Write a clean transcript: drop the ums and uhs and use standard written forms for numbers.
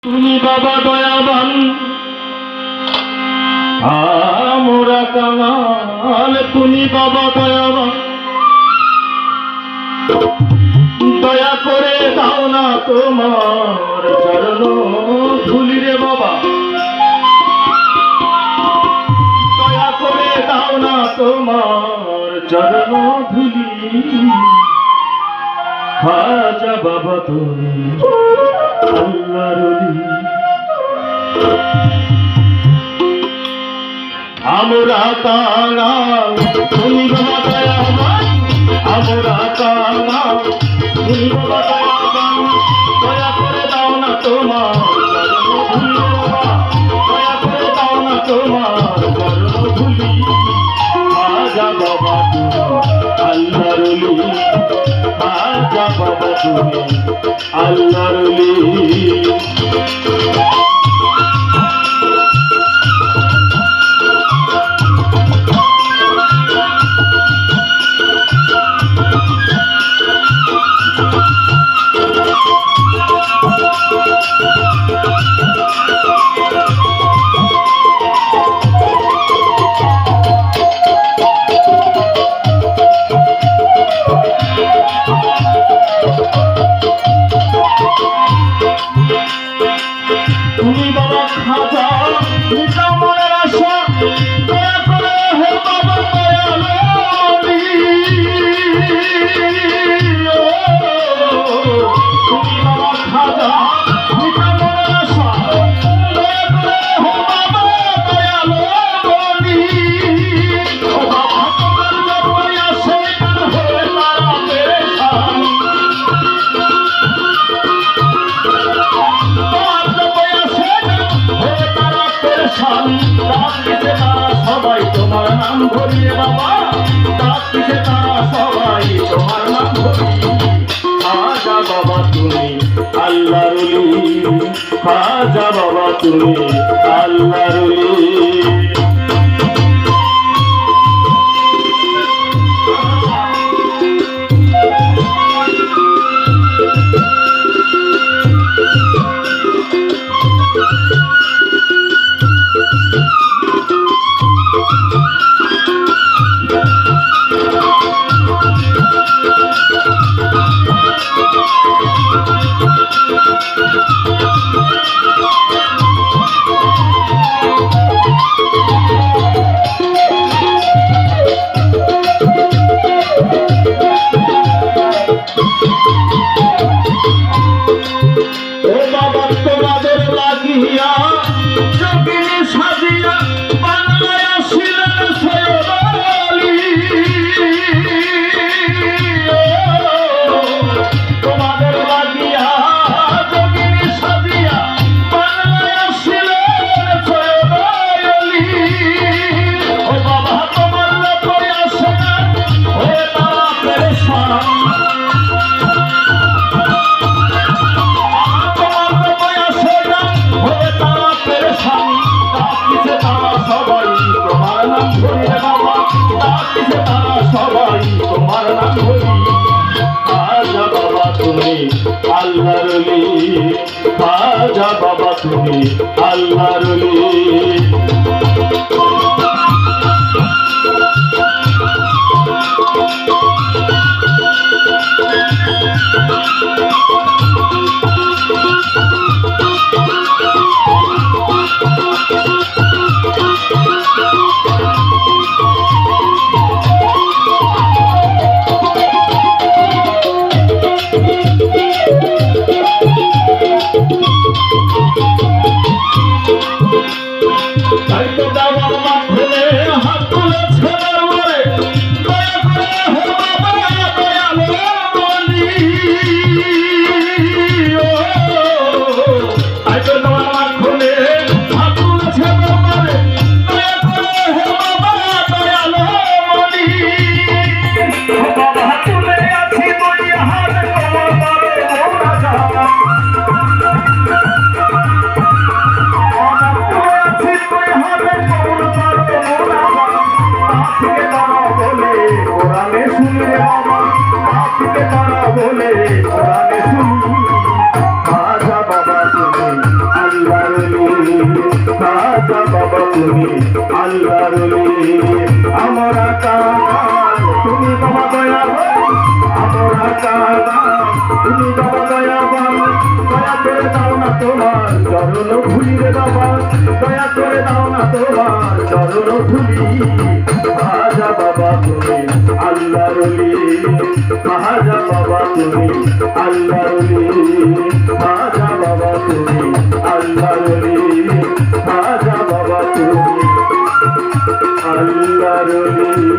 তুমি বাবা দয়াবান আমরা কাঙাল, তুমি বাবা দয়াবান, দয়া করে দাও না তোমার চরণ ধুলি রে বাবা, দয়া করে দাও না তোমার চরণ ধুলি। খাজা বাবা তুমি আল্লাহর ওলি, আমরা কাঙাল তুমি বাবা দয়াবান, আমরা কাঙাল তুমি বাবা দয়াবান, দয়া করে দাও না তোমার চরণ ধুলি বাবা, দয়া করে দাও না তোমার চরণ ধুলি। খাজা বাবা তুমি আল্লাহর ওলি, খাজা বাবা তুমি আল্লাহর ওলি। তুমি বাবা খাজা মিটাও মনের আশা, দয়া করে হে বাবা দয়ালু ওলি। তুমি বাবা খাজা মিটাও মনের আশা, দয়া করে হে বাবা দয়ালু ওলি। ও বাবা তোমার যতই আসে হয়ে তারা পেরেশান, সবাই তোমার নাম ধরিয়ে বাবা, ডাকছে তারা সবাই তোমার নাম ধরিয়ে। খাজা বাবা তুমি আল্লাহর ওলি, খাজা বাবা তুমি আল্লাহর ওলি। ও বাবা তোমাদের লাগিয়া যোগিনী সাজিয়া বাংলায় আসিলেন সৈয়দ আলী, তোমাদের লাগিয়া যোগিনী সাজিয়া বাংলায় আসিলেন সৈয়দ আলী। ও বাবা তোমার লোকই আসে না হয়ে তারা পেরেশান, সবাই তোমার নাম ধরি। খাজা বাবা তুমি আল্লাহর ওলি, খাজা বাবা তুমি আল্লাহর ওলি। তাই তো দেওয়ার মাধ্যমে হাত তুলেছে দরবারে, দয়া করে হে বাবা দয়ালু ওলি। তাই তো দেওয়ার মাধ্যমে হাত তুলেছে দরবারে, দয়া করে হে বাবা দয়ালু ওলি। বাবা তুলে আছি দুই হাত তোমার মোরা যাওয়া, কোরআনে শুনি রে বাবা, আপনি তারা বলে কোরআনে শুনি। খাজা বাবা তুমি তুমি আল্লাহর ওলি আমরা কার তুমি বাবা দয়াবান আমরা কার তুমি বাবা দয়াবান দয়া করে দাও না তোমার চরণ ধুলি রে বাবা দয়া করে দাও না তোমার চরণ ধুলি খাজা বাবা তুমি আল্লাহর ওলি খাজা বাবা তুমি আল্লাহর ওলি খাজা বাবা তুমি আল্লাহর ওলি খাজা বাবা তুমি আল্লাহর ওলি